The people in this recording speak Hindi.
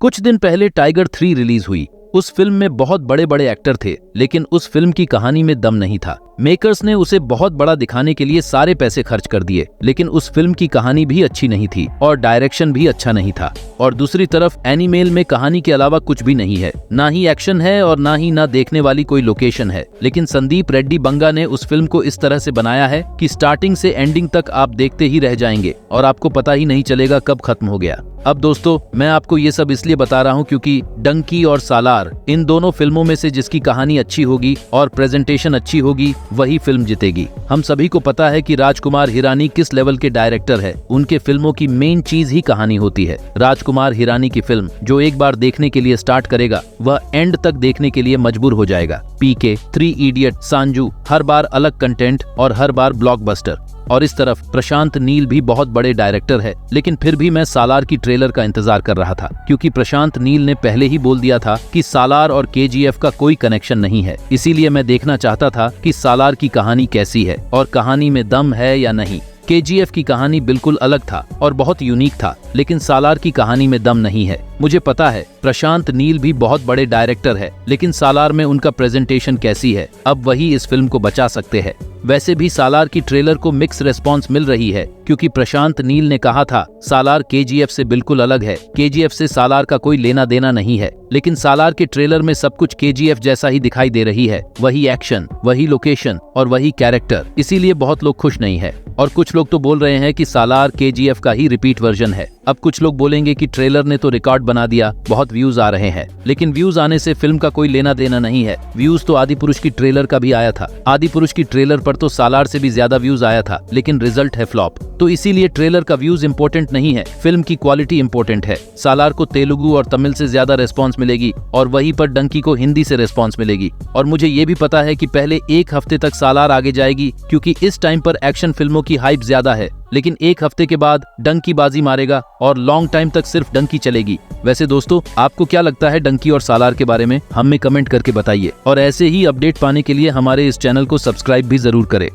कुछ दिन पहले टाइगर 3 रिलीज हुई। उस फिल्म में बहुत बड़े बड़े एक्टर थे, लेकिन उस फिल्म की कहानी में दम नहीं था। मेकर्स ने उसे बहुत बड़ा दिखाने के लिए सारे पैसे खर्च कर दिए, लेकिन उस फिल्म की कहानी भी अच्छी नहीं थी और डायरेक्शन भी अच्छा नहीं था। और दूसरी तरफ एनिमेल में कहानी के अलावा कुछ भी नहीं है, ना ही एक्शन है और ना ही देखने वाली कोई लोकेशन है। लेकिन संदीप रेड्डी बंगा ने उस फिल्म को इस तरह से बनाया है कि स्टार्टिंग से एंडिंग तक आप देखते ही रह जाएंगे और आपको पता ही नहीं चलेगा कब खत्म हो गया। अब दोस्तों, मैं आपको ये सब इसलिए बता रहा हूँ क्योंकि डंकी और सालार, इन दोनों फिल्मों में से जिसकी कहानी अच्छी होगी और प्रेजेंटेशन अच्छी होगी वही फिल्म जीतेगी। हम सभी को पता है कि राजकुमार हिरानी किस लेवल के डायरेक्टर है। उनके फिल्मों की मेन चीज ही कहानी होती है। राजकुमार हिरानी की फिल्म जो एक बार देखने के लिए स्टार्ट करेगा वह एंड तक देखने के लिए मजबूर हो जाएगा। पीके, 3 इडियट, सांजू, हर बार अलग कंटेंट और हर बार ब्लॉकबस्टर। और इस तरफ प्रशांत नील भी बहुत बड़े डायरेक्टर है, लेकिन फिर भी मैं सालार की ट्रेलर का इंतजार कर रहा था, क्योंकि प्रशांत नील ने पहले ही बोल दिया था कि सालार और केजीएफ का कोई कनेक्शन नहीं है। इसीलिए मैं देखना चाहता था कि सालार की कहानी कैसी है और कहानी में दम है या नहीं। केजीएफ की कहानी बिल्कुल अलग था और बहुत यूनिक था, लेकिन सालार की कहानी में दम नहीं है। मुझे पता है प्रशांत नील भी बहुत बड़े डायरेक्टर है, लेकिन सालार में उनका प्रेजेंटेशन कैसी है, अब वही इस फिल्म को बचा सकते हैं। वैसे भी सालार की ट्रेलर को मिक्स रिस्पांस मिल रही है, क्योंकि प्रशांत नील ने कहा था सालार केजीएफ से बिल्कुल अलग है, केजीएफ से सालार का कोई लेना देना नहीं है। लेकिन सालार के ट्रेलर में सब कुछ केजीएफ जैसा ही दिखाई दे रही है, वही एक्शन, वही लोकेशन और वही कैरेक्टर। इसीलिए बहुत लोग खुश नहीं है और कुछ लोग तो बोल रहे हैं कि सालार केजीएफ का ही रिपीट वर्जन है। अब कुछ लोग बोलेंगे कि ट्रेलर ने तो रिकॉर्ड बना दिया, बहुत व्यूज आ रहे हैं, लेकिन व्यूज आने से फिल्म का कोई लेना देना नहीं है। व्यूज तो आदि पुरुष की ट्रेलर का भी आया था। आदि पुरुष की ट्रेलर पर तो सालार से भी ज्यादा व्यूज आया था, लेकिन रिजल्ट है फ्लॉप। तो इसीलिए ट्रेलर का व्यूज इंपॉर्टेंट नहीं है, फिल्म की क्वालिटी इंपॉर्टेंट है। सालार को तेलुगु और तमिल से ज्यादा रेस्पॉन्स मिलेगी और वहीं पर डंकी को हिंदी से रेस्पॉन्स मिलेगी। और मुझे ये भी पता है कि पहले एक हफ्ते तक सालार आगे जाएगी, क्योंकि इस टाइम पर एक्शन फिल्मों की हाइप ज्यादा है, लेकिन एक हफ्ते के बाद डंकी बाजी मारेगा और लॉन्ग टाइम तक सिर्फ डंकी चलेगी। वैसे दोस्तों, आपको क्या लगता है डंकी और सालार के बारे में, हमें कमेंट करके बताइए। और ऐसे ही अपडेट पाने के लिए हमारे इस चैनल को सब्सक्राइब भी जरूर करें।